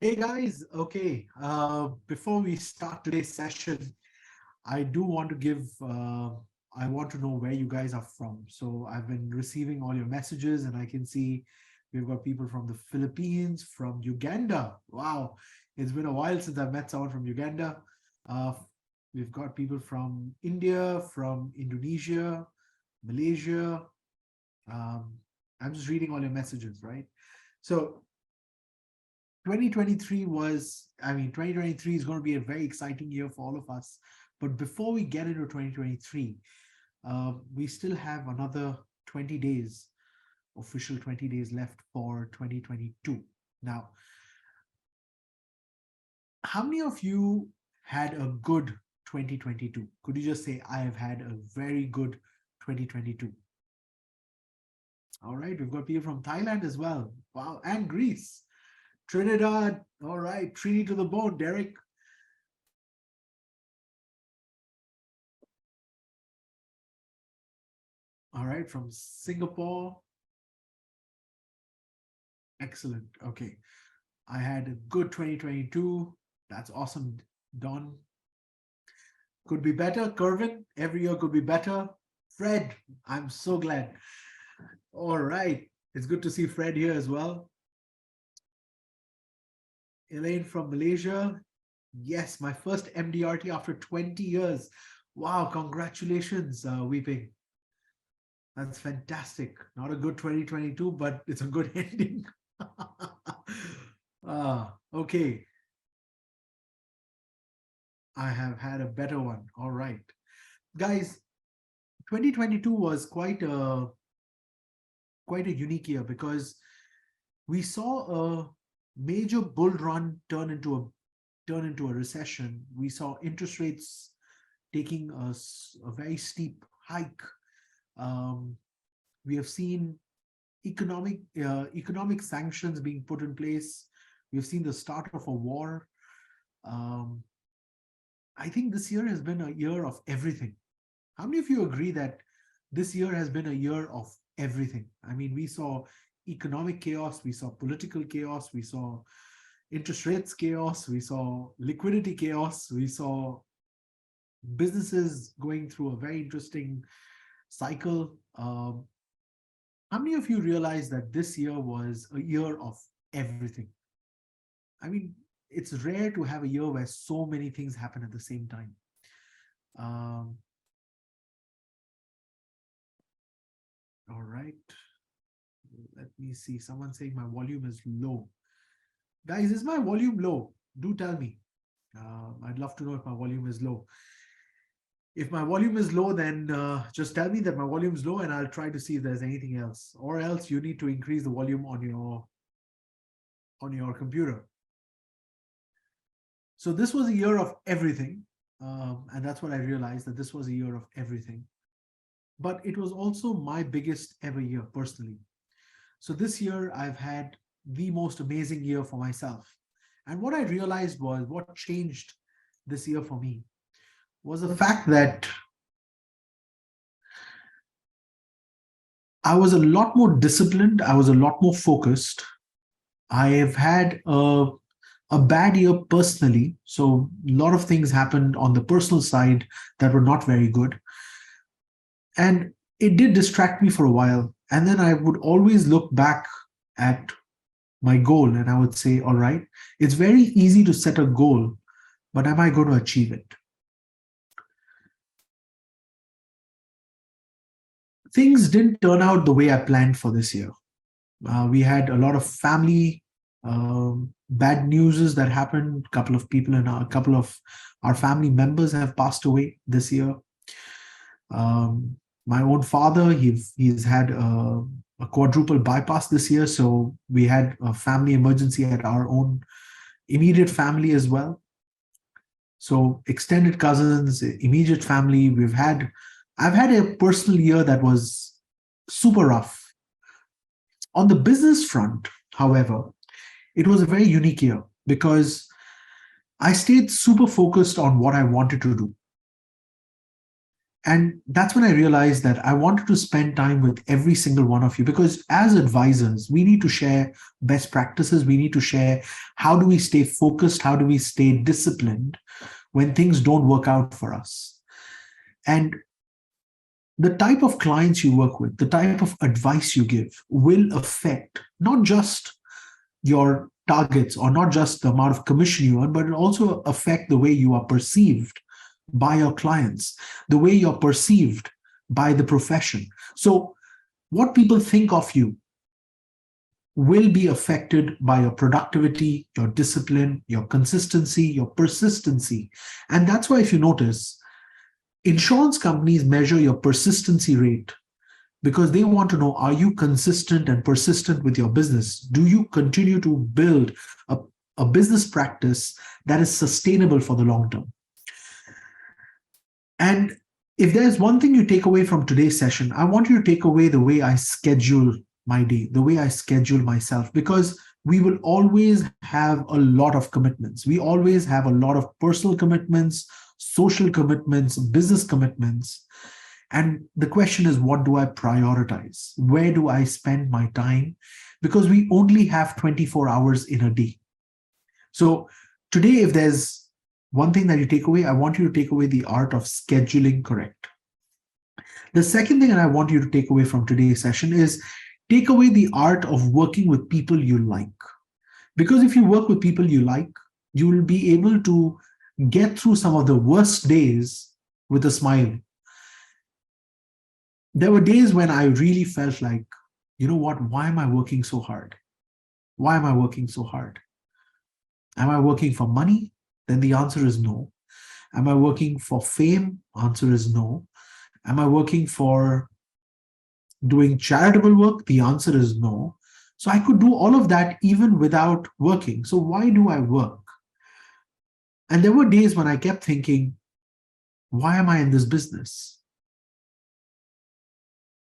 Hey guys, okay. Before we start today's session, I do want to I want to know where you guys are from. So I've been receiving all your messages and I can see we've got people from the Philippines, from Uganda. Wow, it's been a while since I've met someone from Uganda. Uh, we've got people from India, from Indonesia, Malaysia. Um, I'm just reading all your messages, right? So 2023 2023 is going to be a very exciting year for all of us. But before we get into 2023, we still have another 20 days, official 20 days left for 2022. Now, how many of you had a good 2022? Could you just say, I have had a very good 2022? All right, we've got people from Thailand as well. Wow, and Greece. Trinidad, all right, Trini to the bone, Derek. All right, from Singapore. Excellent. Okay. I had a good 2022. That's awesome, Don. Could be better. Kervin, every year could be better. Fred, I'm so glad. All right. It's good to see Fred here as well. Elaine from Malaysia. Yes, my first MDRT after 20 years. Wow, congratulations, Weeping. That's fantastic. Not a good 2022, but it's a good ending. Okay. I have had a better one. All right. Guys, 2022 was quite a unique year because we saw a major bull run turn into a recession. We saw interest rates taking a very steep hike. Um, we have seen economic sanctions being put in place. We've seen the start of a war. Um, I think this year has been a year of everything. How many of you agree that this year has been a year of everything? I mean, we saw economic chaos, we saw political chaos, we saw interest rates chaos, we saw liquidity chaos, we saw businesses going through a very interesting cycle. How many of you realize that this year was a year of everything? I mean, it's rare to have a year where so many things happen at the same time. Um, all right. Let me see. Someone saying my volume is low. Guys, is my volume low? Do tell me. I'd love to know if my volume is low. If my volume is low, then just tell me that my volume is low and I'll try to see if there's anything else. Or else you need to increase the volume on your computer. So this was a year of everything. And that's what I realized, that this was a year of everything. But it was also my biggest ever year personally. So this year I've had the most amazing year for myself. And what I realized was what changed this year for me was the fact that I was a lot more disciplined. I was a lot more focused. I have had a bad year personally. So a lot of things happened on the personal side that were not very good. And it did distract me for a while. And then I would always look back at my goal and I would say, all right, it's very easy to set a goal, but am I going to achieve it? Things didn't turn out the way I planned for this year. We had a lot of family bad newses that happened. A couple of our family members have passed away this year. My own father, he's had a quadruple bypass this year, so we had a family emergency at our own immediate family as well. So extended cousins, immediate family. I've had a personal year that was super rough. On the business front, however, it was a very unique year because I stayed super focused on what I wanted to do. And that's when I realized that I wanted to spend time with every single one of you, because as advisors, we need to share best practices. We need to share how do we stay focused? How do we stay disciplined when things don't work out for us? And the type of clients you work with, the type of advice you give will affect not just your targets or not just the amount of commission you earn, but it also affect the way you are perceived by your clients, the way you're perceived by the profession. So what people think of you will be affected by your productivity, your discipline, your consistency, your persistency. And that's why, if you notice, insurance companies measure your persistency rate because they want to know, are you consistent and persistent with your business? Do you continue to build a business practice that is sustainable for the long term? And if there's one thing you take away from today's session, I want you to take away the way I schedule my day, the way I schedule myself, because we will always have a lot of commitments. We always have a lot of personal commitments, social commitments, business commitments. And the question is, what do I prioritize? Where do I spend my time? Because we only have 24 hours in a day. So today, if there's one thing that you take away, I want you to take away the art of scheduling correct. The second thing that I want you to take away from today's session is take away the art of working with people you like. Because if you work with people you like, you will be able to get through some of the worst days with a smile. There were days when I really felt like, you know what, why am I working so hard? Why am I working so hard? Am I working for money? Then the answer is no. Am I working for fame? Answer is no. Am I working for doing charitable work? The answer is no. So I could do all of that even without working. So why do I work? And there were days when I kept thinking, why am I in this business?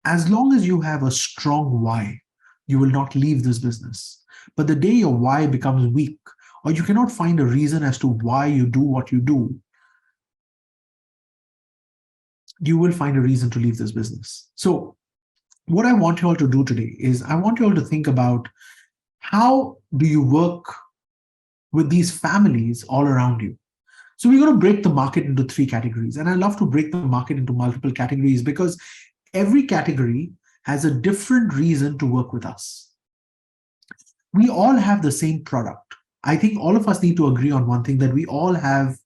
As long as you have a strong why, you will not leave this business. But the day your why becomes weak, or you cannot find a reason as to why you do what you do, you will find a reason to leave this business. So what I want you all to do today is I want you all to think about, how do you work with these families all around you? So we're going to break the market into 3 categories. And I love to break the market into multiple categories because every category has a different reason to work with us. We all have the same product. I think all of us need to agree on one thing, that we all have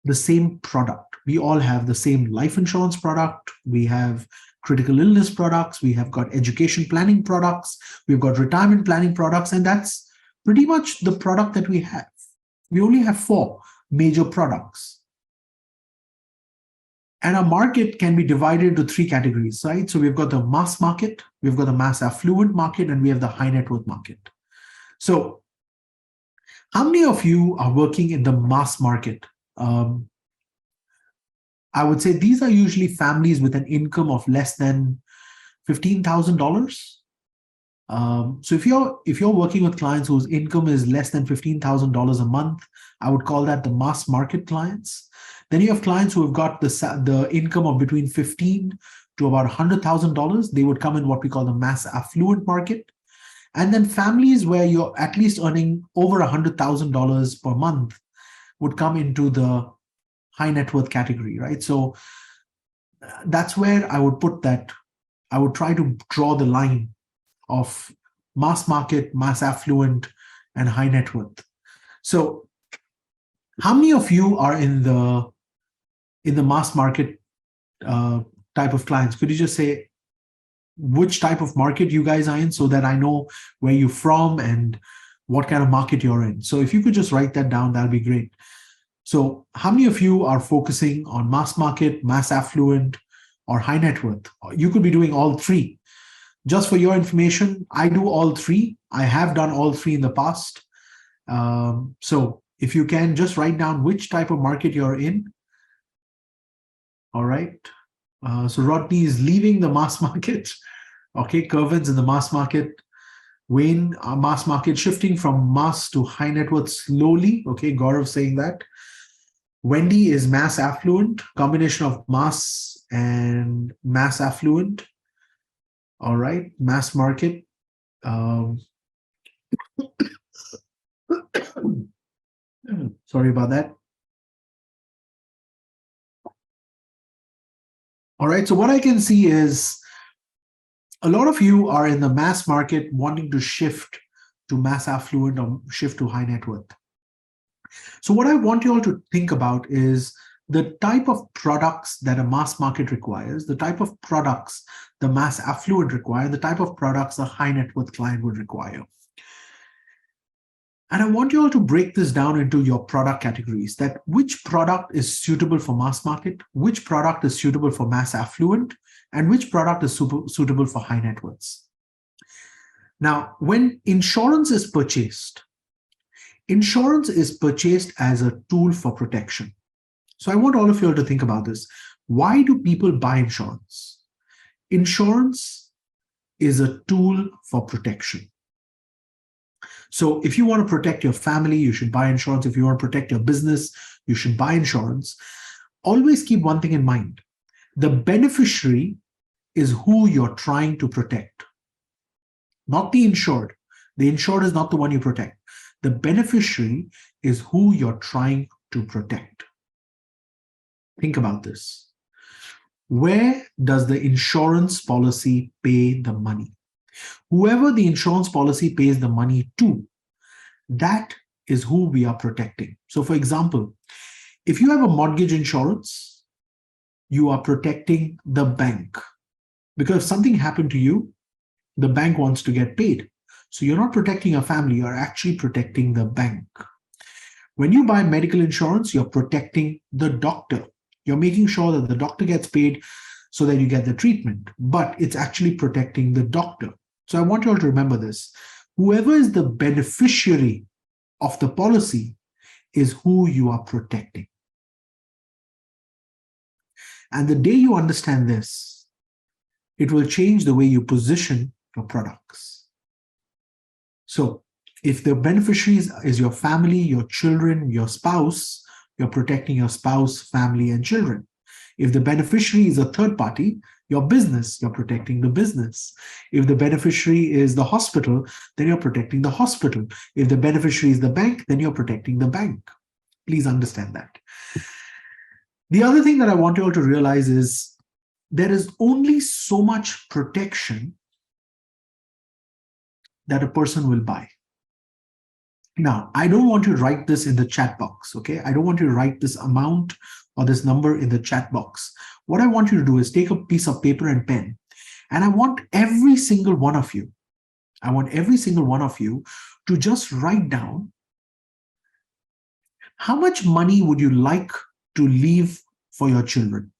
the same product. We all have the same life insurance product. We have critical illness products. We have got education planning products. We've got retirement planning products. And that's pretty much the product that we have. We only have 4 major products. And our market can be divided into 3 categories, right? So we've got the mass market, we've got the mass affluent market, and we have the high net worth market. So how many of you are working in the mass market? I would say these are usually families with an income of less than $15,000. So if you're working with clients whose income is less than $15,000 a month, I would call that the mass market clients. Then you have clients who have got the income of between $15,000 to about $100,000. They would come in what we call the mass affluent market. And then families where you're at least earning over $100,000 per month would come into the high net worth category, right? So that's where I would put that. I would try to draw the line of mass market, mass affluent, and high net worth. So how many of you are in the mass market type of clients? Could you just say which type of market you guys are in so that I know where you're from and what kind of market you're in? So if you could just write that down, that'll be great. So how many of you are focusing on mass market, mass affluent, or high net worth? You could be doing all 3. Just for your information, I do all 3. I have done all 3 in the past. So if you can just write down which type of market you're in. All right. So Rodney is leaving the mass market. Okay, Kervin's in the mass market. Wayne, mass market, shifting from mass to high net worth slowly. Okay, Gaurav saying that. Wendy is mass affluent, combination of mass and mass affluent. All right, mass market. Sorry about that. All right, so what I can see is a lot of you are in the mass market wanting to shift to mass affluent or shift to high net worth. So what I want you all to think about is the type of products that a mass market requires, the type of products the mass affluent require, the type of products the high net worth client would require. And I want you all to break this down into your product categories, that which product is suitable for mass market, which product is suitable for mass affluent, and which product is suitable for high net worths. Now, when insurance is purchased as a tool for protection. So I want all of you all to think about this. Why do people buy insurance? Insurance is a tool for protection. So if you want to protect your family, you should buy insurance. If you want to protect your business, you should buy insurance. Always keep one thing in mind. The beneficiary is who you're trying to protect, not the insured. The insured is not the one you protect. The beneficiary is who you're trying to protect. Think about this. Where does the insurance policy pay the money? Whoever the insurance policy pays the money to, that is who we are protecting. So for example, if you have a mortgage insurance, you are protecting the bank. Because if something happened to you, the bank wants to get paid. So you're not protecting your family, you're actually protecting the bank. When you buy medical insurance, you're protecting the doctor. You're making sure that the doctor gets paid so that you get the treatment, but it's actually protecting the doctor. So I want you all to remember this. Whoever is the beneficiary of the policy is who you are protecting. And the day you understand this, it will change the way you position your products. So if the beneficiaries is your family, your children, your spouse, you're protecting your spouse, family, and children. If the beneficiary is a third party, your business, you're protecting the business. If the beneficiary is the hospital, then you're protecting the hospital. If the beneficiary is the bank, then you're protecting the bank. Please understand that. The other thing that I want you all to realize is there is only so much protection that a person will buy. Now, I don't want you to write this in the chat box, okay? I don't want you to write this amount or this number in the chat box. What I want you to do is take a piece of paper and pen, and I want every single one of you to just write down how much money would you like to leave for your children.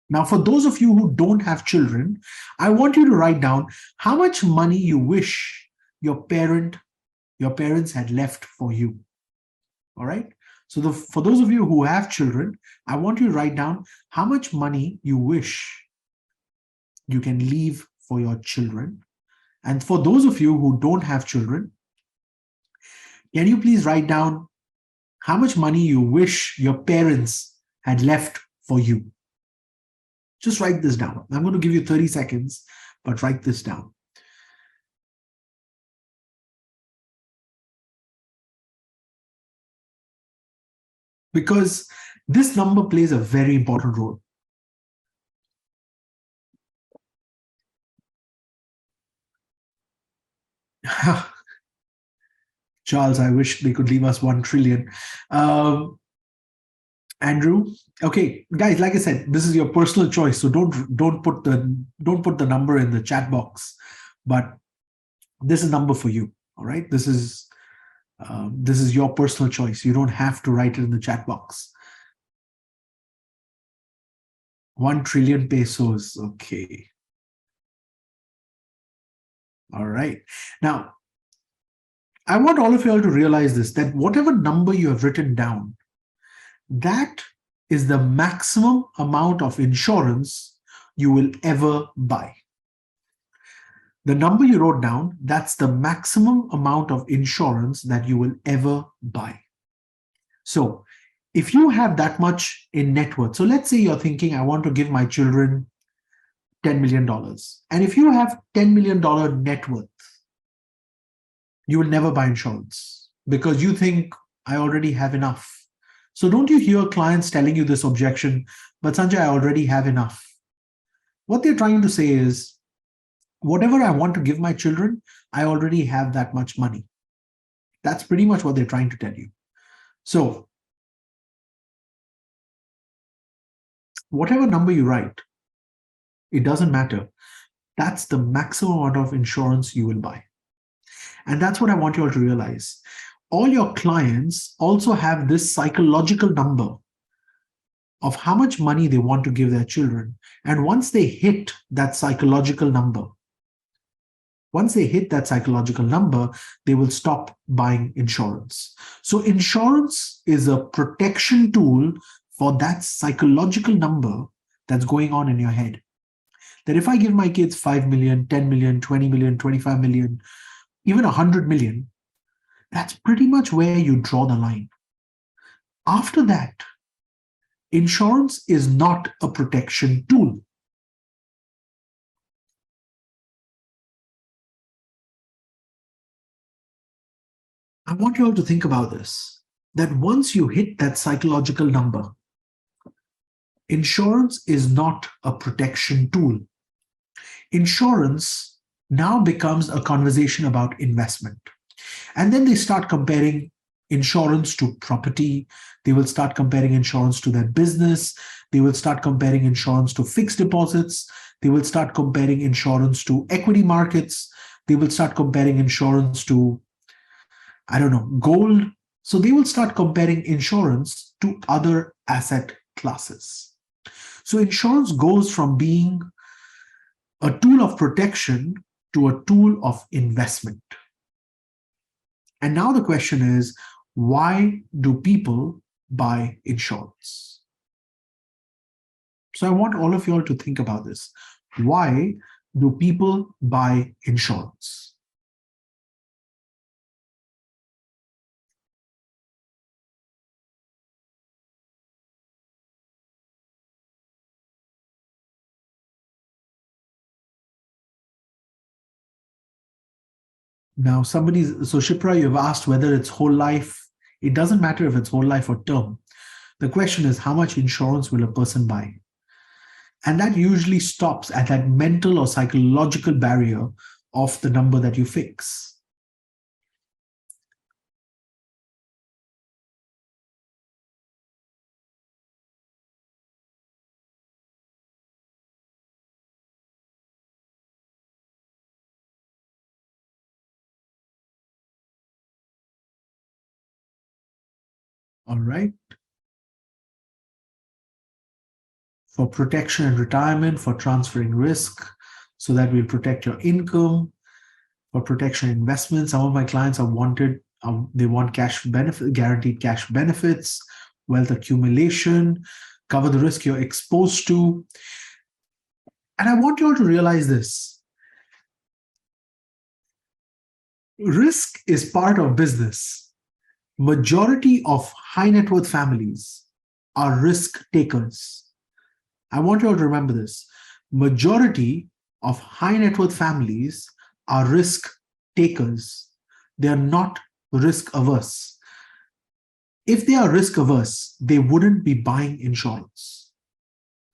Now, for those of you who don't have children, I want you to write down how much money you wish your parents had left for you. All right? So for those of you who have children, I want you to write down how much money you wish you can leave for your children. And for those of you who don't have children, can you please write down how much money you wish your parents had left for you? Just write this down. I'm going to give you 30 seconds, but write this down. Because this number plays a very important role. Charles, I wish they could leave us 1 trillion. Andrew, okay, guys, like I said, this is your personal choice, so don't put the number in the chat box, but this is a number for you. All right, this is your personal choice. You don't have to write it in the chat box. 1 trillion pesos. Okay. All right. Now, I want all of you all to realize this, that whatever number you have written down, that is the maximum amount of insurance you will ever buy. The number you wrote down, that's the maximum amount of insurance that you will ever buy. So If you have that much in net worth, so let's say you're thinking, I want to give my children $10 million. And if you have $10 million net worth, you will never buy insurance because you think, I already have enough. So don't you hear clients telling you this objection, but Sanjay, I already have enough. What they're trying to say is, whatever I want to give my children, I already have that much money. That's pretty much what they're trying to tell you. So whatever number you write, it doesn't matter. That's the maximum amount of insurance you will buy. And that's what I want you all to realize. All your clients also have this psychological number of how much money they want to give their children. And once they hit that psychological number, they will stop buying insurance. So insurance is a protection tool for that psychological number that's going on in your head. That if I give my kids 5 million, 10 million, 20 million, 25 million, even 100 million, that's pretty much where you draw the line. After that, insurance is not a protection tool. I want you all to think about this, that once you hit that psychological number, insurance is not a protection tool. Insurance now becomes a conversation about investment. And then they start comparing insurance to property. They will start comparing insurance to their business. They will start comparing insurance to fixed deposits. They will start comparing insurance to equity markets. They will start comparing insurance to, I don't know, gold. So they will start comparing insurance to other asset classes. So insurance goes from being a tool of protection to a tool of investment. And now the question is, why do people buy insurance? So I want all of you all to think about this. Why do people buy insurance? Now, so Shipra, you've asked whether it's whole life. It doesn't matter if it's whole life or term. The question is, how much insurance will a person buy? And that usually stops at that mental or psychological barrier of the number that you fix. All right. For protection and retirement, for transferring risk, so that we'll protect your income. For protection investments, some of my clients have wanted, they want cash benefit, guaranteed cash benefits, wealth accumulation, cover the risk you're exposed to. And I want you all to realize this. Risk is part of business. Majority of high net worth families are risk takers. I want you all to remember this. Majority of high net worth families are risk takers. They are not risk averse. If they are risk averse, they wouldn't be buying insurance.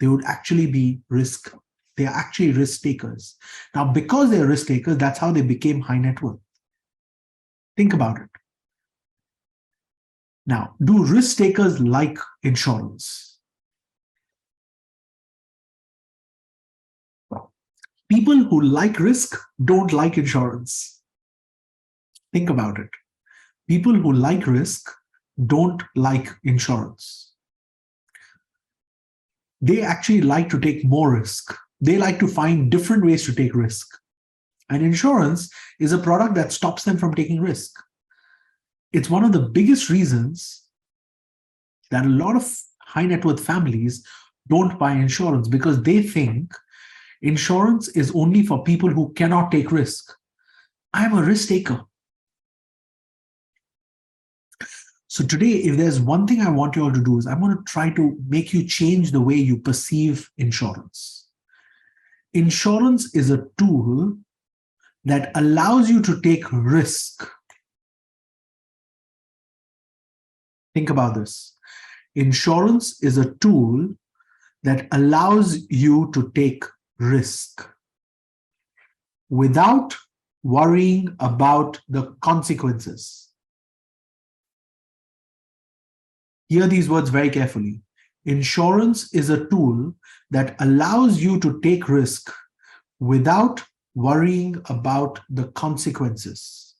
They would actually be they are actually risk takers. Now, because they are risk takers, that's how they became high net worth. Think about it. Now, do risk takers like insurance? People who like risk don't like insurance. Think about it. People who like risk don't like insurance. They actually like to take more risk. They like to find different ways to take risk. And insurance is a product that stops them from taking risk. It's one of the biggest reasons that a lot of high net worth families don't buy insurance, because they think insurance is only for people who cannot take risk. I'm a risk taker. So today, if there's one thing I want you all to do is I'm going to try to make you change the way you perceive insurance. Insurance is a tool that allows you to take risk. Think about this. Insurance is a tool that allows you to take risk without worrying about the consequences. Hear these words very carefully. Insurance is a tool that allows you to take risk without worrying about the consequences.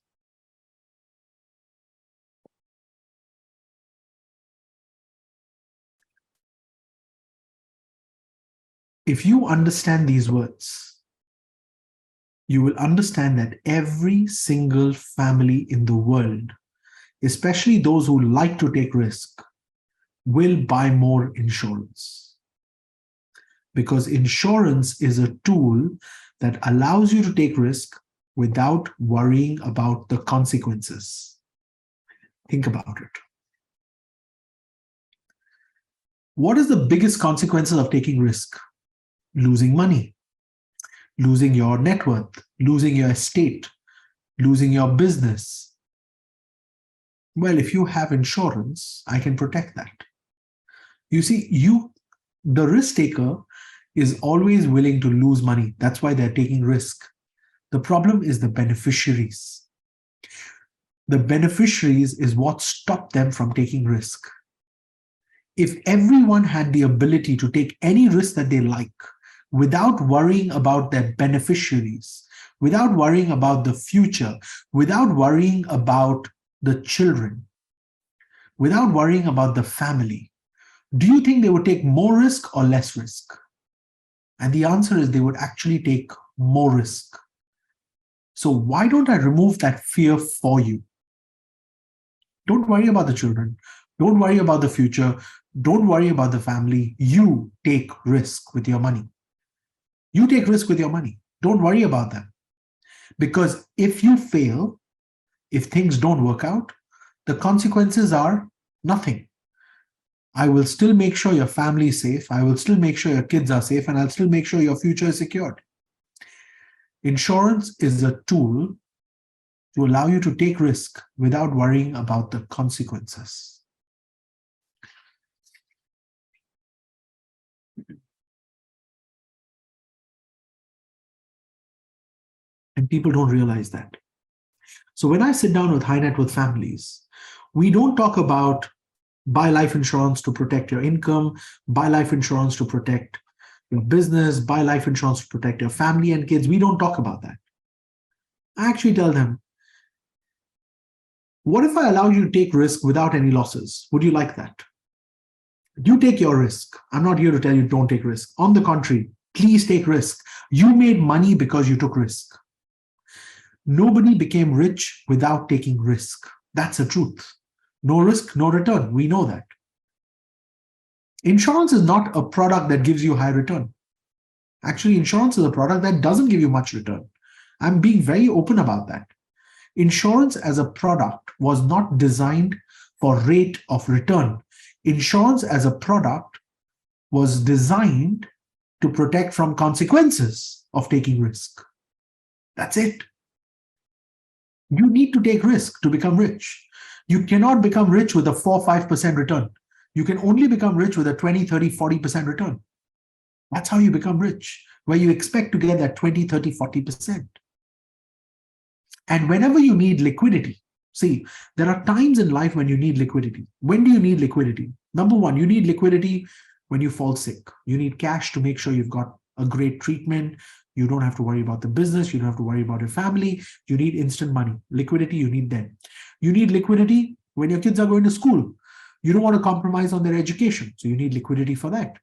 If you understand these words, you will understand that every single family in the world, especially those who like to take risk, will buy more insurance. Because insurance is a tool that allows you to take risk without worrying about the consequences. Think about it. What is the biggest consequences of taking risk? Losing money, losing your net worth, losing your estate, losing your business. Well, if you have insurance, I can protect that. You see, the risk taker is always willing to lose money. That's why they're taking risk. The problem is the beneficiaries. The beneficiaries is what stopped them from taking risk. If everyone had the ability to take any risk that they like, without worrying about their beneficiaries, without worrying about the future, without worrying about the children, without worrying about the family, do you think they would take more risk or less risk? And the answer is they would actually take more risk. So why don't I remove that fear for you? Don't worry about the children. Don't worry about the future. Don't worry about the family. You take risk with your money. You take risk with your money. Don't worry about that. Because if you fail, if things don't work out, the consequences are nothing. I will still make sure your family is safe. I will still make sure your kids are safe, and I'll still make sure your future is secured. Insurance is a tool to allow you to take risk without worrying about the consequences. And people don't realize that. So when I sit down with high net worth families, we don't talk about buy life insurance to protect your income, buy life insurance to protect your business, buy life insurance to protect your family and kids. We don't talk about that. I actually tell them, what if I allow you to take risk without any losses? Would you like that? You take your risk. I'm not here to tell you don't take risk. On the contrary, please take risk. You made money because you took risk. Nobody became rich without taking risk. That's the truth. No risk, no return. We know that. Insurance is not a product that gives you high return. Actually, insurance is a product that doesn't give you much return. I'm being very open about that. Insurance as a product was not designed for rate of return. Insurance as a product was designed to protect from consequences of taking risk. That's it. You need to take risk to become rich. You cannot become rich with a 4-5% return. You can only become rich with a 20, 30, 40% return. That's how you become rich, where you expect to get that 20, 30, 40%. And whenever you need liquidity, see, there are times in life when you need liquidity. When do you need liquidity? Number one, you need liquidity when you fall sick. You need cash to make sure you've got a great treatment. You don't have to worry about the business. You don't have to worry about your family. You need instant money. Liquidity, you need then. You need liquidity when your kids are going to school. You don't want to compromise on their education. So you need liquidity for that.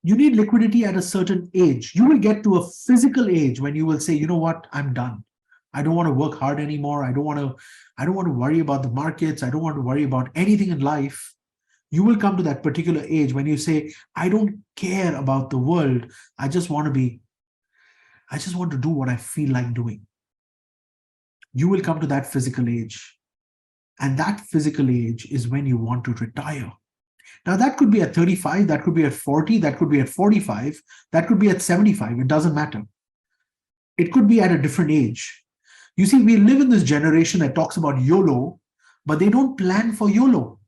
You need liquidity at a certain age. You will get to a physical age when you will say, you know what, I'm done. I don't want to work hard anymore. I don't want to worry about the markets. I don't want to worry about anything in life. You will come to that particular age when you say, I don't care about the world. I just want to do what I feel like doing. You will come to that physical age. And that physical age is when you want to retire. Now, that could be at 35, that could be at 40, that could be at 45, that could be at 75. It doesn't matter. It could be at a different age. You see, we live in this generation that talks about YOLO, but they don't plan for YOLO.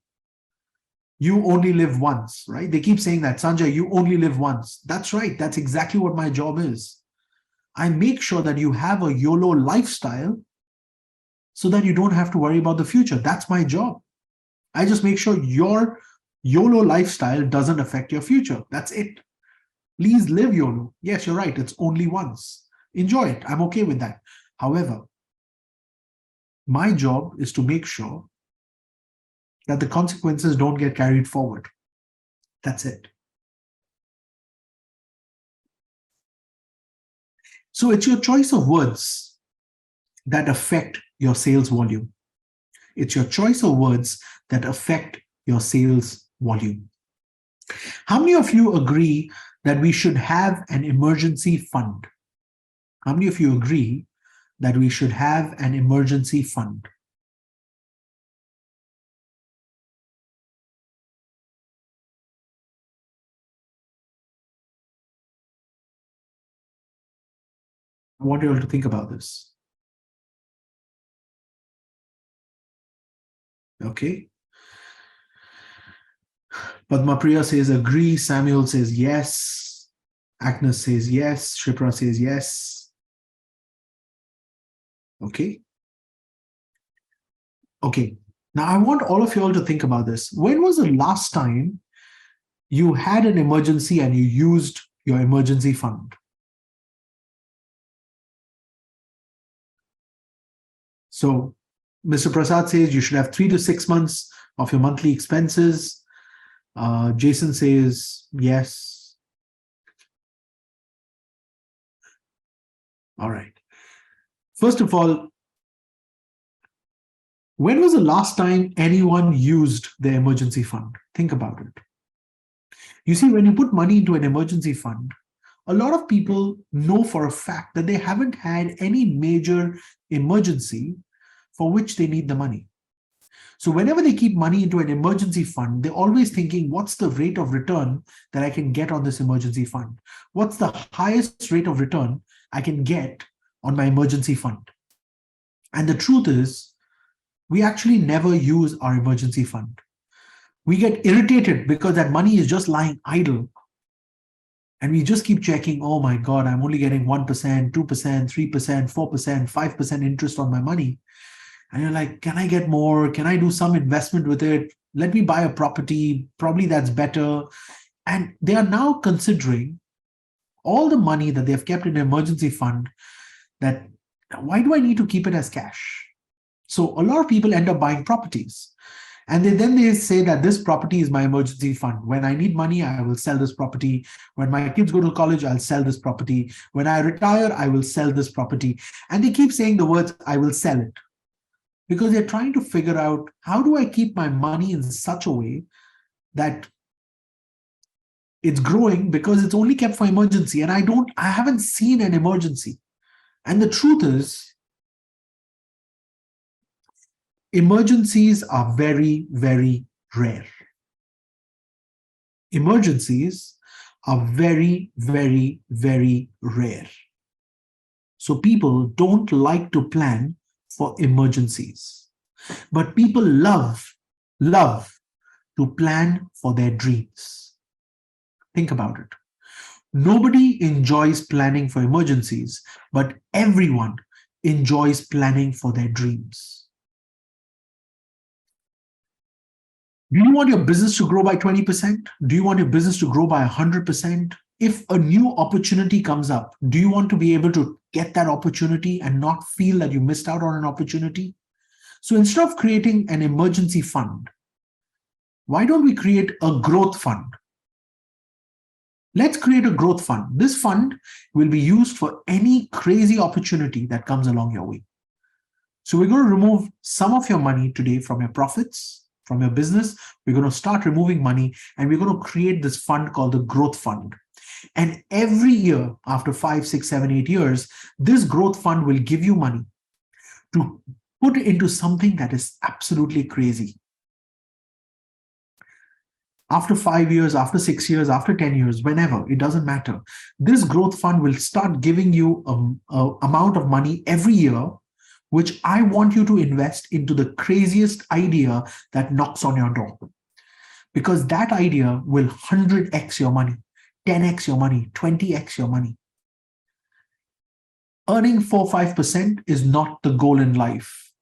You only live once, right? They keep saying that, Sanjay, you only live once. That's right. That's exactly what my job is. I make sure that you have a YOLO lifestyle so that you don't have to worry about the future. That's my job. I just make sure your YOLO lifestyle doesn't affect your future. That's it. Please live YOLO. Yes, you're right. It's only once. Enjoy it. I'm okay with that. However, my job is to make sure that the consequences don't get carried forward. That's it. So it's your choice of words that affect your sales volume. It's your choice of words that affect your sales volume. How many of you agree that we should have an emergency fund? How many of you agree that we should have an emergency fund? I want you all to think about this. Okay. Padma Priya says agree. Samuel says yes. Agnes says yes. Shipra says yes. Okay. Okay. Now I want all of you all to think about this. When was the last time you had an emergency and you used your emergency fund? So Mr. Prasad says you should have 3 to 6 months of your monthly expenses. Jason says yes. All right. First of all, when was the last time anyone used their emergency fund? Think about it. You see, when you put money into an emergency fund, a lot of people know for a fact that they haven't had any major emergency for which they need the money. So whenever they keep money into an emergency fund, they're always thinking, what's the rate of return that I can get on this emergency fund? What's the highest rate of return I can get on my emergency fund? And the truth is, we actually never use our emergency fund. We get irritated because that money is just lying idle. And we just keep checking, oh my God, I'm only getting 1%, 2%, 3%, 4%, 5% interest on my money. And you're like, can I get more? Can I do some investment with it? Let me buy a property. Probably that's better. And they are now considering all the money that they've kept in an emergency fund, that why do I need to keep it as cash? So a lot of people end up buying properties. And then they say that this property is my emergency fund. When I need money, I will sell this property. When my kids go to college, I'll sell this property. When I retire, I will sell this property. And they keep saying the words, I will sell it. Because they're trying to figure out, how do I keep my money in such a way that it's growing, because it's only kept for emergency. And I haven't seen an emergency. And the truth is, emergencies are very, very rare. Emergencies are very, very, very rare. So people don't like to plan for emergencies. But people love to plan for their dreams. Think about it. Nobody enjoys planning for emergencies, but everyone enjoys planning for their dreams. Do you want your business to grow by 20%? Do you want your business to grow by 100%? If a new opportunity comes up, do you want to be able to get that opportunity and not feel that you missed out on an opportunity? So instead of creating an emergency fund, why don't we create a growth fund? Let's create a growth fund. This fund will be used for any crazy opportunity that comes along your way. So we're going to remove some of your money today from your profits, from your business. We're going to start removing money, and we're going to create this fund called the growth fund. And every year, after 5, 6, 7, 8 years, this growth fund will give you money to Put it into something that is absolutely crazy. After 5 years, after 6 years, after 10 years, whenever, it doesn't matter. This growth fund will start giving you a amount of money every year, which I want you to invest into the craziest idea that knocks on your door. Because that idea will 100x your money, 10x your money, 20x your money. Earning 4-5% is not the goal in life.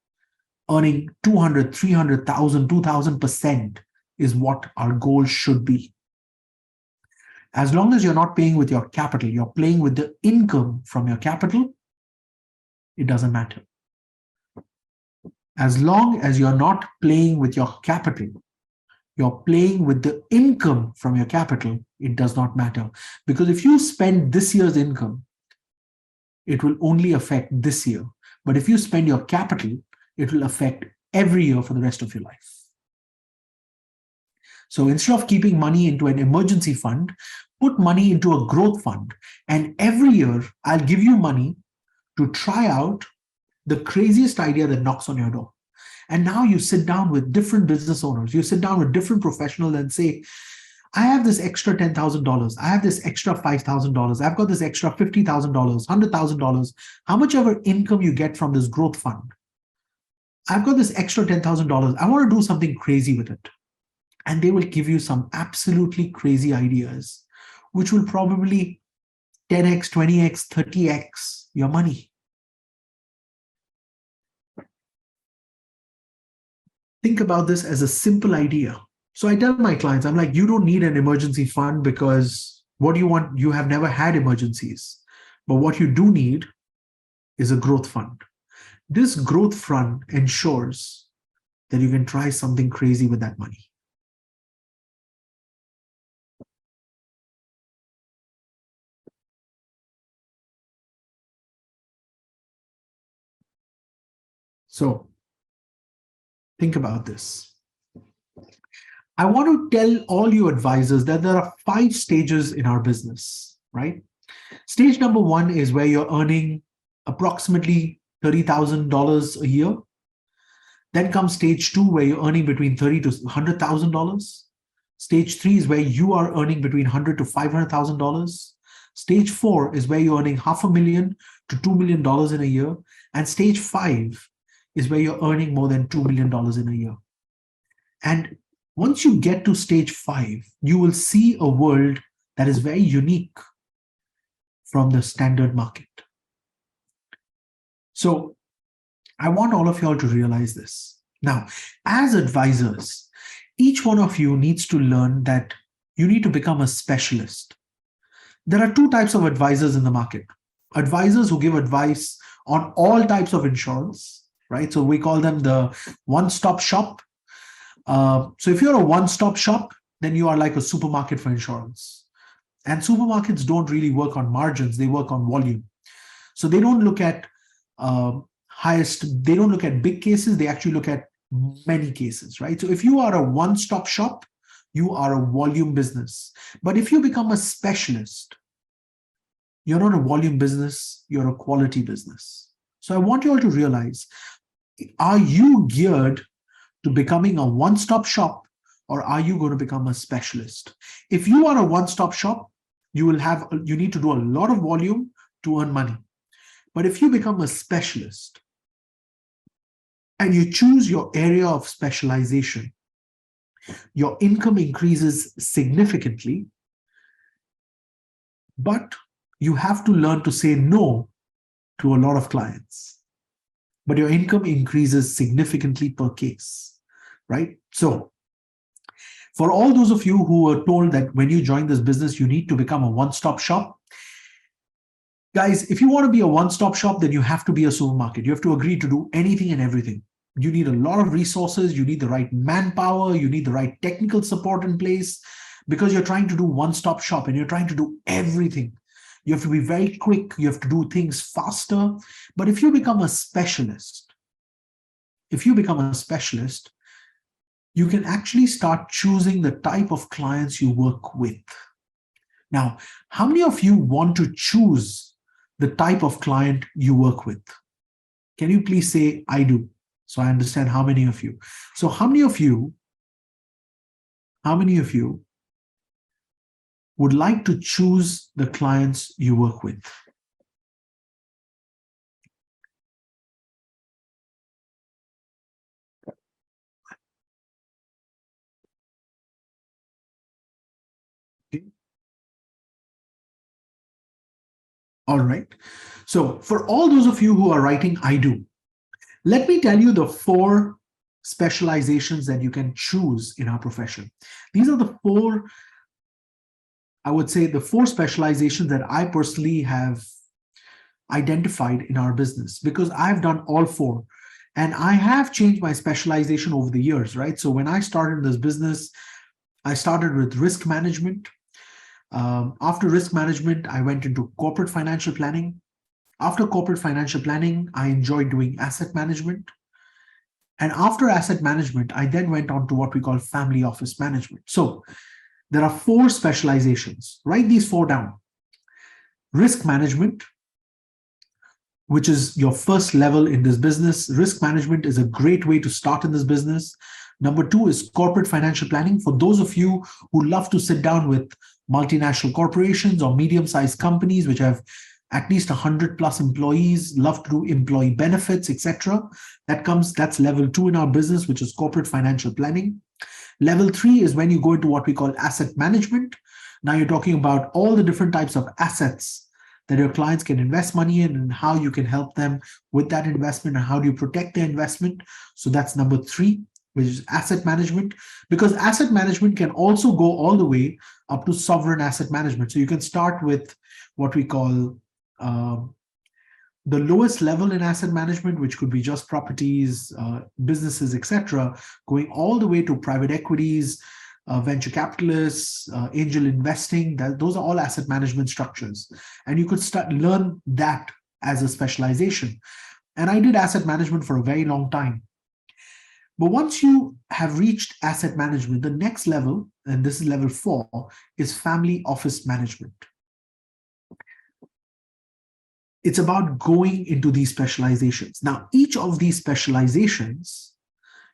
Earning 200, 300,000, 2,000% is what our goal should be. As long as you're not paying with your capital, you're playing with the income from your capital, it doesn't matter. As long as you're not playing with your capital, you're playing with the income from your capital, it does not matter. Because if you spend this year's income, it will only affect this year. But if you spend your capital, it will affect every year for the rest of your life. So instead of keeping money into an emergency fund, put money into a growth fund. And every year, I'll give you money to try out the craziest idea that knocks on your door. And now you sit down with different business owners, you sit down with different professionals and say, I have this extra $10,000. I have this extra $5,000. I've got this extra $50,000, $100,000, how much ever income you get from this growth fund. I've got this extra $10,000. I want to do something crazy with it. And they will give you some absolutely crazy ideas, which will probably 10x, 20x, 30x your money. Think about this as a simple idea. So I tell my clients, I'm like, you don't need an emergency fund because what do you want? You have never had emergencies. But what you do need is a growth fund. This growth fund ensures that you can try something crazy with that money. So think about this. I want to tell all you advisors that there are 5 stages in our business, right? Stage number 1 is where you're earning approximately $30,000 a year. Then comes stage 2, where you're earning between $30,000 to $100,000. Stage 3 is where you are earning between $100,000 to $500,000. Stage 4 is where you're earning $500,000 to $2 million in a year. And stage 5 is where you're earning more than $2 million in a year. And once you get to stage 5, you will see a world that is very unique from the standard market. So I want all of y'all to realize this. Now, as advisors, each one of you needs to learn that you need to become a specialist. There are 2 types of advisors in the market. Advisors who give advice on all types of insurance, right? So we call them the one-stop shop. So if you're a one-stop shop, then you are like a supermarket for insurance. And supermarkets don't really work on margins, they work on volume. So they don't look at they don't look at big cases, they actually look at many cases, right? So if you are a one-stop shop, you are a volume business. But if you become a specialist, you're not a volume business, you're a quality business. So I want you all to realize, are you geared to becoming a one-stop shop, or are you going to become a specialist? If you are a one-stop shop, you need to do a lot of volume to earn money. But if you become a specialist and you choose your area of specialization, your income increases significantly, but you have to learn to say no to a lot of clients. But your income increases significantly per case, right? So for all those of you who were told that when you join this business, you need to become a one-stop shop, guys, if you want to be a one-stop shop, then you have to be a supermarket. You have to agree to do anything and everything. You need a lot of resources, you need the right manpower, you need the right technical support in place, because you're trying to do one-stop shop and you're trying to do everything. You have to be very quick, you have to do things faster. But if you become a specialist, you can actually start choosing the type of clients you work with. Now, how many of you want to choose the type of client you work with? Can you please say, I do? So I understand how many of you. So how many of you would like to choose the clients you work with? Okay. All right. So for all those of you who are writing, I do, let me tell you the 4 specializations that you can choose in our profession. These are the 4, I would say, the 4 specializations that I personally have identified in our business, because I've done all 4. And I have changed my specialization over the years, right? So when I started this business, I started with risk management. After risk management, I went into corporate financial planning. After corporate financial planning, I enjoyed doing asset management. And after asset management, I then went on to what we call family office management. So there are 4 specializations. Write these 4 down. Risk management, which is your first level in this business. Risk management is a great way to start in this business. Number 2 is corporate financial planning. For those of you who love to sit down with multinational corporations or medium-sized companies which have at least 100 plus employees, love to do employee benefits, etc. That's level 2 in our business, which is corporate financial planning. Level 3 is when you go into what we call asset management. Now you're talking about all the different types of assets that your clients can invest money in and how you can help them with that investment and how do you protect their investment. So that's number 3, which is asset management, because asset management can also go all the way up to sovereign asset management. So you can start with what we call the lowest level in asset management, which could be just properties, businesses, etc., going all the way to private equities, venture capitalists, angel investing. Those are all asset management structures. And you could learn that as a specialization. And I did asset management for a very long time. But once you have reached asset management, the next level, and this is level 4, is family office management. It's about going into these specializations. Now, each of these specializations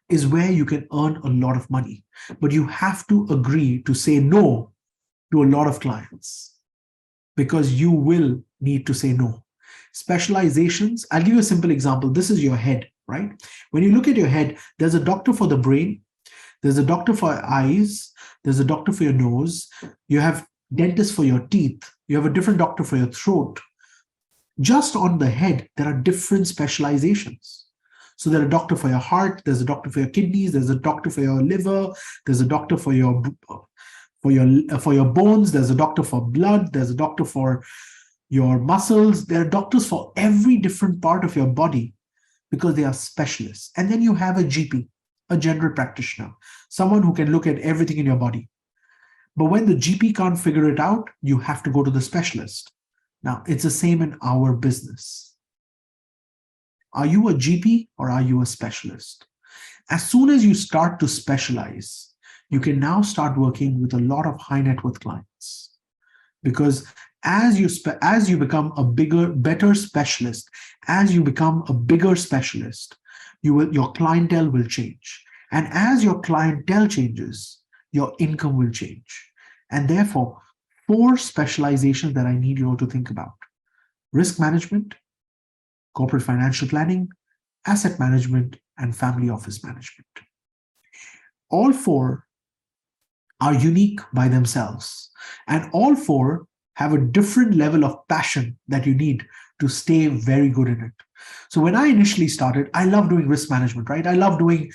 is where you can earn a lot of money, but you have to agree to say no to a lot of clients, because you will need to say no. Specializations, I'll give you a simple example. This is your head, right? When you look at your head, there's a doctor for the brain, there's a doctor for your eyes, there's a doctor for your nose, you have dentists for your teeth, you have a different doctor for your throat. Just on the head, there are different specializations. So there's a doctor for your heart, there's a doctor for your kidneys, there's a doctor for your liver, there's a doctor for your bones, there's a doctor for blood, there's a doctor for your muscles. There are doctors for every different part of your body because they are specialists. And then you have a GP, a general practitioner, someone who can look at everything in your body. But when the GP can't figure it out, you have to go to the specialist. Now, it's the same in our business. Are you a GP or are you a specialist? As soon as you start to specialize, you can now start working with a lot of high net worth clients. Because as you become a better specialist, as you become a bigger specialist, your clientele will change. And as your clientele changes, your income will change. And therefore, 4 specializations that I need you all to think about: risk management, corporate financial planning, asset management, and family office management. All 4 are unique by themselves, and all 4 have a different level of passion that you need to stay very good in it. So when I initially started, I love doing risk management, right? I love doing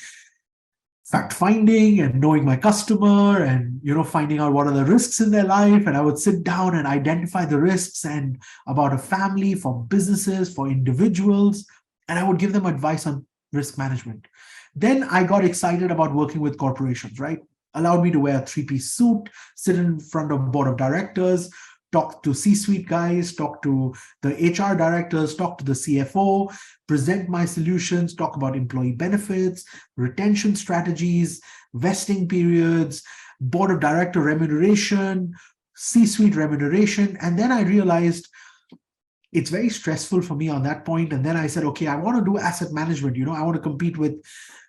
fact finding and knowing my customer and finding out what are the risks in their life. And I would sit down and identify the risks and about a family, for businesses, for individuals, and I would give them advice on risk management. Then I got excited about working with corporations, right? Allowed me to wear a 3-piece suit, sit in front of board of directors, talk to C-suite guys, talk to the HR directors, talk to the CFO, present my solutions, talk about employee benefits, retention strategies, vesting periods, board of director remuneration, C-suite remuneration. And then I realized It's very stressful for me on that point. And then I said, okay, I want to do asset management. I want to compete with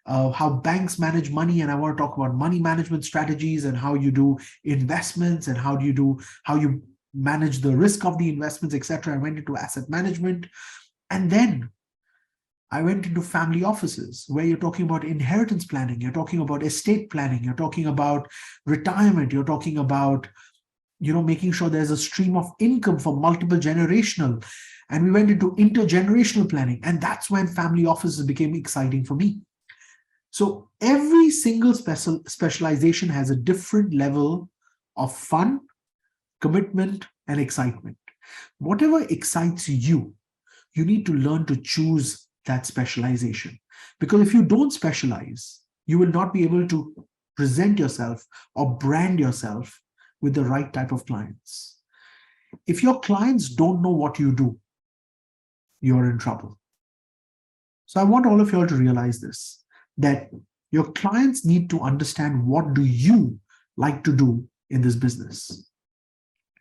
how banks manage money, and I want to talk about money management strategies and how you do investments and how you manage the risk of the investments, etc. I went into asset management, and then I went into family offices where you're talking about inheritance planning, you're talking about estate planning, you're talking about retirement, you're talking about making sure there's a stream of income for multiple generational. And we went into intergenerational planning, and that's when family offices became exciting for me. So every single specialization has a different level of fun, commitment, and excitement. Whatever excites you, you need to learn to choose that specialization. Because if you don't specialize, you will not be able to present yourself or brand yourself with the right type of clients. If your clients don't know what you do, you're in trouble. So I want all of you all to realize this, that your clients need to understand what do you like to do in this business.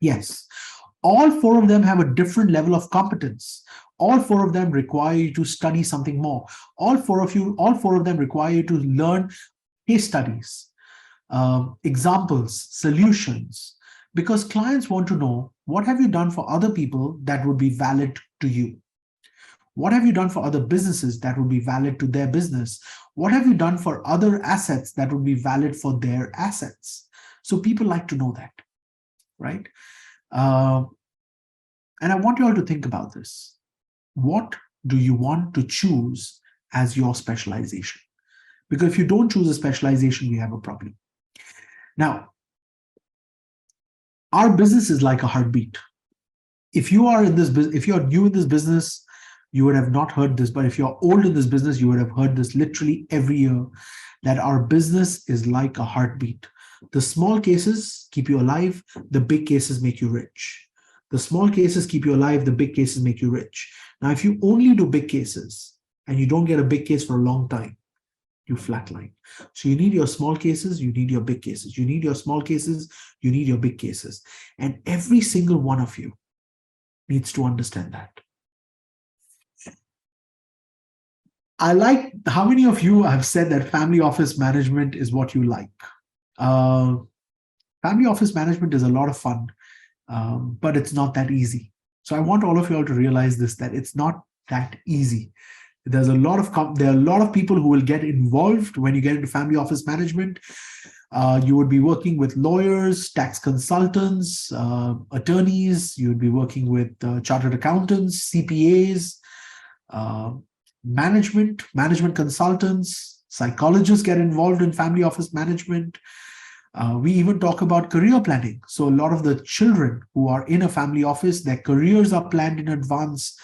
Yes, all four of them have a different level of competence. All four of them require you to study something more. All four of them require you to learn case studies, examples, solutions, because clients want to know, what have you done for other people that would be valid to you? What have you done for other businesses that would be valid to their business? What have you done for other assets that would be valid for their assets? So people like to know that, right? And I want you all to think about this. What do you want to choose as your specialization? Because if you don't choose a specialization, we have a problem. Now, our business is like a heartbeat. If you are in this business, if you're new in this business, you would have not heard this, but if you're old in this business, you would have heard this literally every year, that our business is like a heartbeat. The small cases keep you alive, the big cases make you rich. The small cases keep you alive, the big cases make you rich. Now, if you only do big cases and you don't get a big case for a long time, you flatline. So you need your small cases, you need your big cases. You need your small cases, you need your big cases. And every single one of you needs to understand that. I like how many of you have said that family office management is what you like. Family office management is a lot of fun, but it's not that easy. So I want all of you all to realize this, that it's not that easy. There are a lot of people who will get involved when you get into family office management. You would be working with lawyers, tax consultants, attorneys. You would be working with chartered accountants, CPAs, management consultants, psychologists get involved in family office management. We even talk about career planning. So a lot of the children who are in a family office, their careers are planned in advance,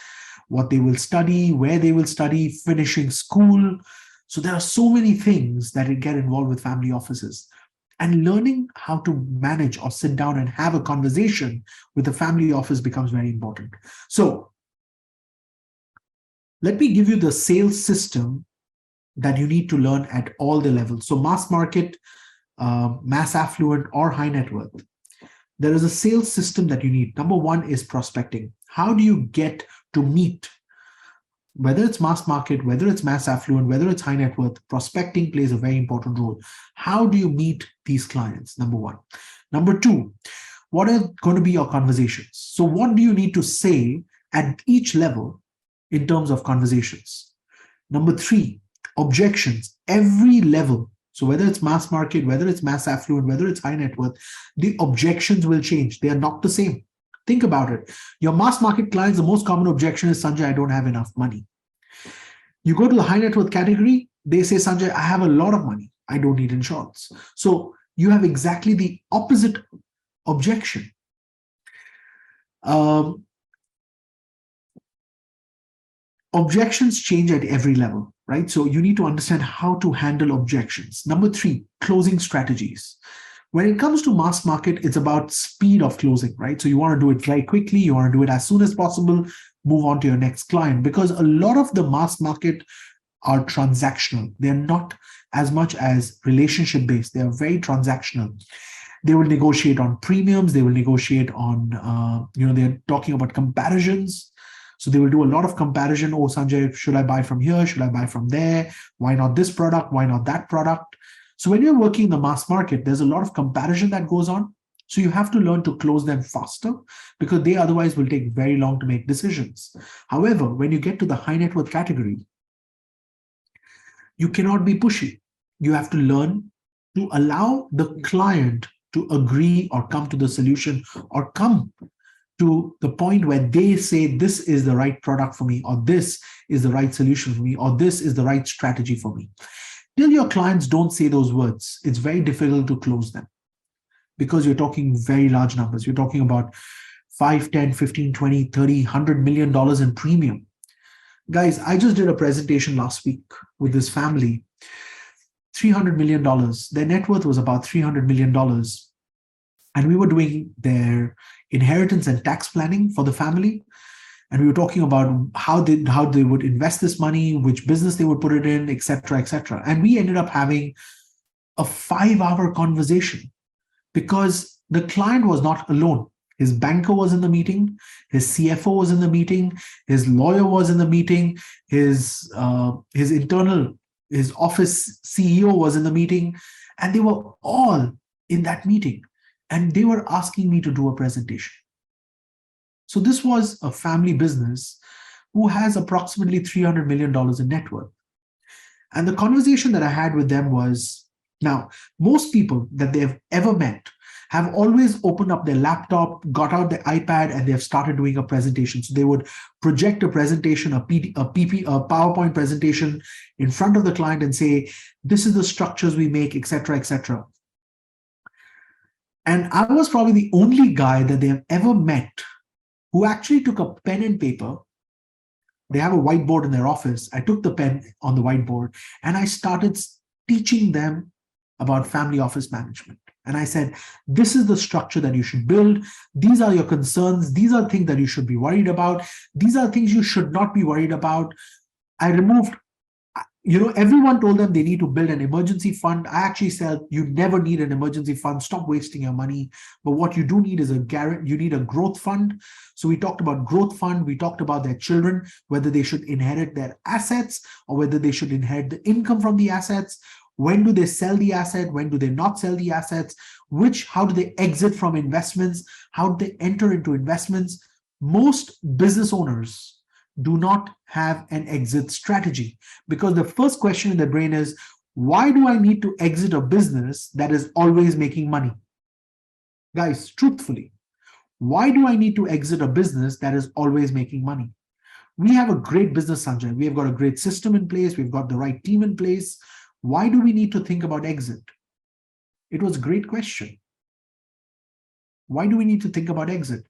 what they will study, where they will study, finishing school. So there are so many things that get involved with family offices. And learning how to manage or sit down and have a conversation with a family office becomes very important. So let me give you the sales system that you need to learn at all the levels. So mass market, mass affluent, or high net worth. There is a sales system that you need. Number one is prospecting. How do you get to meet, whether it's mass market, whether it's mass affluent, whether it's high net worth, prospecting plays a very important role. How do you meet these clients? Number one. Number two, what are going to be your conversations? So what do you need to say at each level in terms of conversations? Number three, objections, every level. So whether it's mass market, whether it's mass affluent, whether it's high net worth, the objections will change. They are not the same. Think about it. Your mass market clients, the most common objection is, Sanjay, I don't have enough money. You go to the high net worth category, they say, Sanjay, I have a lot of money. I don't need insurance. So you have exactly the opposite objection. Objections change at every level, right? So you need to understand how to handle objections. Number three, closing strategies. When it comes to mass market, it's about speed of closing, right? So you want to do it very quickly. You want to do it as soon as possible, move on to your next client, because a lot of the mass market are transactional. They're not as much as relationship based. They are very transactional. They will negotiate on premiums. They will negotiate on, they're talking about comparisons. So they will do a lot of comparison. Oh, Sanjay, should I buy from here? Should I buy from there? Why not this product? Why not that product? So when you're working in the mass market, there's a lot of comparison that goes on. So you have to learn to close them faster because they otherwise will take very long to make decisions. However, when you get to the high net worth category, you cannot be pushy. You have to learn to allow the client to agree or come to the solution or come to the point where they say this is the right product for me, or this is the right solution for me, or this is the right strategy for me. Till your clients don't say those words, it's very difficult to close them because you're talking very large numbers. You're talking about 5, 10, 15, 20, 30, $100 million in premium. Guys, I just did a presentation last week with this family, $300 million. Their net worth was about $300 million. And we were doing their inheritance and tax planning for the family. And we were talking about how they would invest this money, which business they would put it in, et cetera, et cetera. And we ended up having a 5-hour conversation because the client was not alone. His banker was in the meeting, his CFO was in the meeting, his lawyer was in the meeting, his office CEO was in the meeting, and they were all in that meeting. And they were asking me to do a presentation. So this was a family business who has approximately $300 million in net worth. And the conversation that I had with them was, now, most people that they've ever met have always opened up their laptop, got out their iPad, and they've started doing a presentation. So they would project a presentation, a PowerPoint presentation in front of the client and say, this is the structures we make, et cetera, et cetera. And I was probably the only guy that they have ever met who actually took a pen and paper. They have a whiteboard in their office. I took the pen on the whiteboard and I started teaching them about family office management. And I said, this is the structure that you should build. These are your concerns. These are things that you should be worried about. These are things you should not be worried about. I removed, everyone told them they need to build an emergency fund. I actually said, you never need an emergency fund. Stop wasting your money. But what you do need is you need a growth fund. So we talked about growth fund. We talked about their children, whether they should inherit their assets or whether they should inherit the income from the assets. When do they sell the asset? When do they not sell the assets? How do they exit from investments? How do they enter into investments? Most business owners do not have an exit strategy because the first question in their brain is, why do I need to exit a business that is always making money? Guys, truthfully, why do I need to exit a business that is always making money? We have a great business, Sanjay. We have got a great system in place. We've got the right team in place. Why do we need to think about exit? It was a great question. Why do we need to think about exit?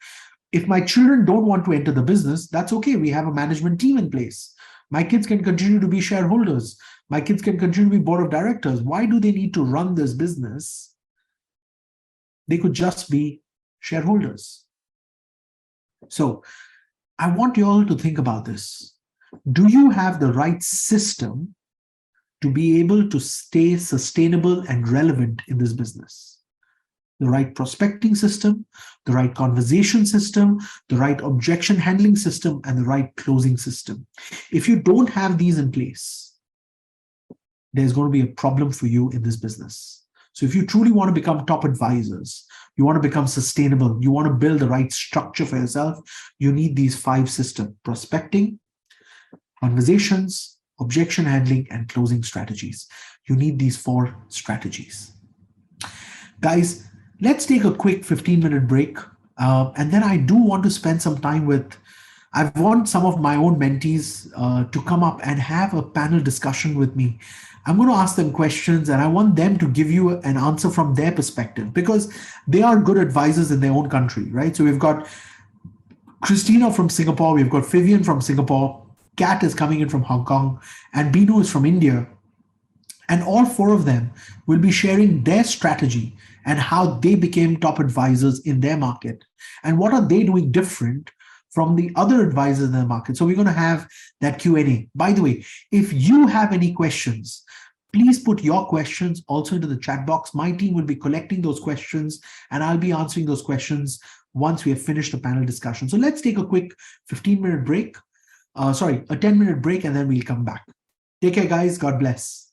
If my children don't want to enter the business, that's okay. We have a management team in place. My kids can continue to be shareholders. My kids can continue to be board of directors. Why do they need to run this business? They could just be shareholders. So I want you all to think about this. Do you have the right system to be able to stay sustainable and relevant in this business? The right prospecting system, the right conversation system, the right objection handling system, and the right closing system. If you don't have these in place, there's going to be a problem for you in this business. So if you truly want to become top advisors, you want to become sustainable, you want to build the right structure for yourself, you need these 5 systems: prospecting, conversations, objection handling, and closing strategies. You need these 4 strategies. Guys, let's take a quick 15-minute break. And then I do want to spend some time I want some of my own mentees to come up and have a panel discussion with me. I'm going to ask them questions and I want them to give you an answer from their perspective because they are good advisors in their own country, right? So we've got Christina from Singapore, we've got Vivian from Singapore, Kat is coming in from Hong Kong, and Binu is from India. And all 4 of them will be sharing their strategy and how they became top advisors in their market. And what are they doing different from the other advisors in the market? So we're going to have that Q&A. By the way, if you have any questions, please put your questions also into the chat box. My team will be collecting those questions and I'll be answering those questions once we have finished the panel discussion. So let's take a quick 15-minute break. A 10-minute break, and then we'll come back. Take care, guys. God bless.